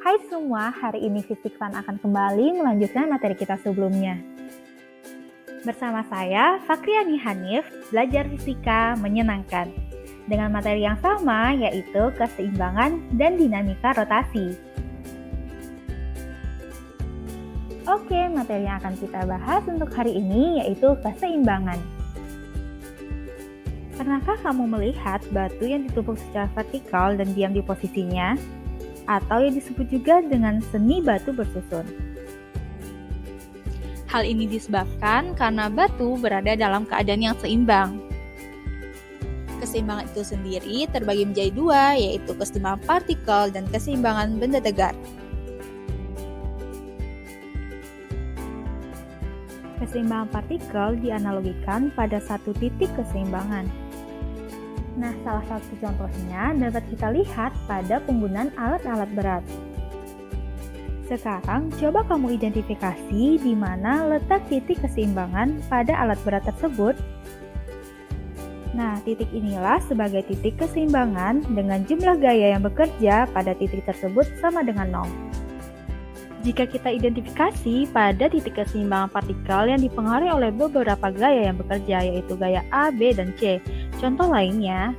Hai semua, hari ini Fisik Fun akan kembali melanjutkan materi kita sebelumnya. Bersama saya, Fakriani Hanif, belajar fisika menyenangkan. Dengan materi yang sama, yaitu keseimbangan dan dinamika rotasi. Oke, materi yang akan kita bahas untuk hari ini yaitu keseimbangan. Pernahkah kamu melihat batu yang ditumpuk secara vertikal dan diam di posisinya? Atau yang disebut juga dengan seni batu bersusun. Hal ini disebabkan karena batu berada dalam keadaan yang seimbang. Keseimbangan itu sendiri terbagi menjadi dua, yaitu keseimbangan partikel dan keseimbangan benda tegar. Keseimbangan partikel dianalogikan pada satu titik keseimbangan. Nah, salah satu contohnya dapat kita lihat pada penggunaan alat-alat berat. Sekarang, coba kamu identifikasi di mana letak titik keseimbangan pada alat berat tersebut. Nah, titik inilah sebagai titik keseimbangan dengan jumlah gaya yang bekerja pada titik tersebut sama dengan 0. Jika kita identifikasi pada titik keseimbangan partikel yang dipengaruhi oleh beberapa gaya yang bekerja, yaitu gaya A, B, dan C. Contoh lainnya,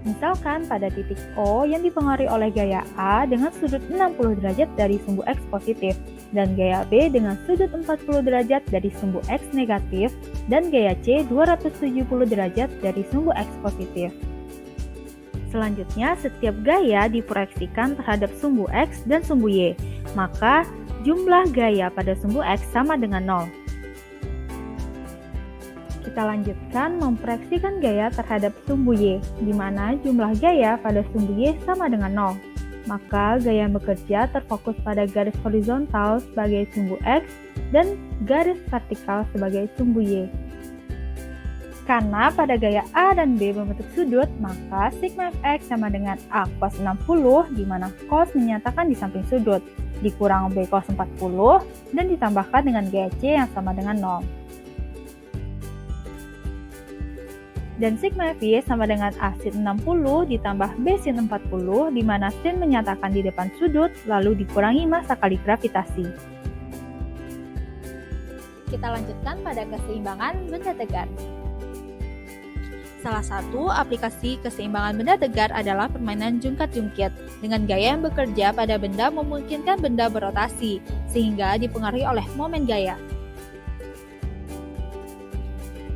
misalkan pada titik O yang dipengaruhi oleh gaya A dengan sudut 60 derajat dari sumbu X positif, dan gaya B dengan sudut 40 derajat dari sumbu X negatif, dan gaya C 270 derajat dari sumbu X positif. Selanjutnya, setiap gaya diproyeksikan terhadap sumbu X dan sumbu Y, maka jumlah gaya pada sumbu X sama dengan 0. Kita lanjutkan memproyeksikan gaya terhadap sumbu Y, di mana jumlah gaya pada sumbu Y sama dengan 0. Maka gaya yang bekerja terfokus pada garis horizontal sebagai sumbu X dan garis vertikal sebagai sumbu Y. Karena pada gaya A dan B membentuk sudut, maka sigma fx sama dengan A cos 60, di mana cos menyatakan di samping sudut, dikurang B cos 40, dan ditambahkan dengan gaya C yang sama dengan 0. Dan sigma fy sama dengan A sin 60 ditambah B sin 40, di mana sin menyatakan di depan sudut, lalu dikurangi massa kali gravitasi. Kita lanjutkan pada keseimbangan benda tegar. Salah satu aplikasi keseimbangan benda tegar adalah permainan jungkat-jungkit dengan gaya yang bekerja pada benda memungkinkan benda berotasi, sehingga dipengaruhi oleh momen gaya.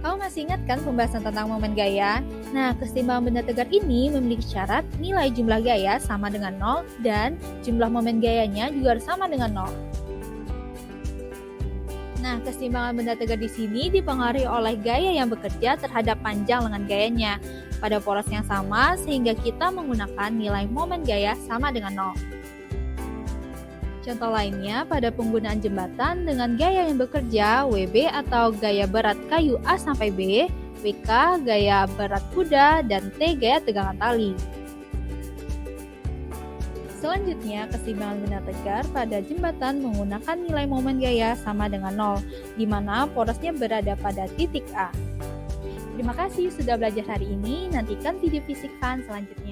Kamu masih ingat kan pembahasan tentang momen gaya? Nah, keseimbangan benda tegar ini memiliki syarat nilai jumlah gaya sama dengan 0 dan jumlah momen gayanya juga harus sama dengan 0. Nah, keseimbangan benda tegar di sini dipengaruhi oleh gaya yang bekerja terhadap panjang lengan gayanya pada poros yang sama, sehingga kita menggunakan nilai momen gaya sama dengan 0. Contoh lainnya pada penggunaan jembatan dengan gaya yang bekerja WB atau gaya berat kayu A sampai B, WK gaya berat kuda, dan T gaya tegangan tali. Selanjutnya, keseimbangan benda tegar pada jembatan menggunakan nilai momen gaya sama dengan 0, di mana porosnya berada pada titik A. Terima kasih sudah belajar hari ini, nantikan video Fisik Fun selanjutnya.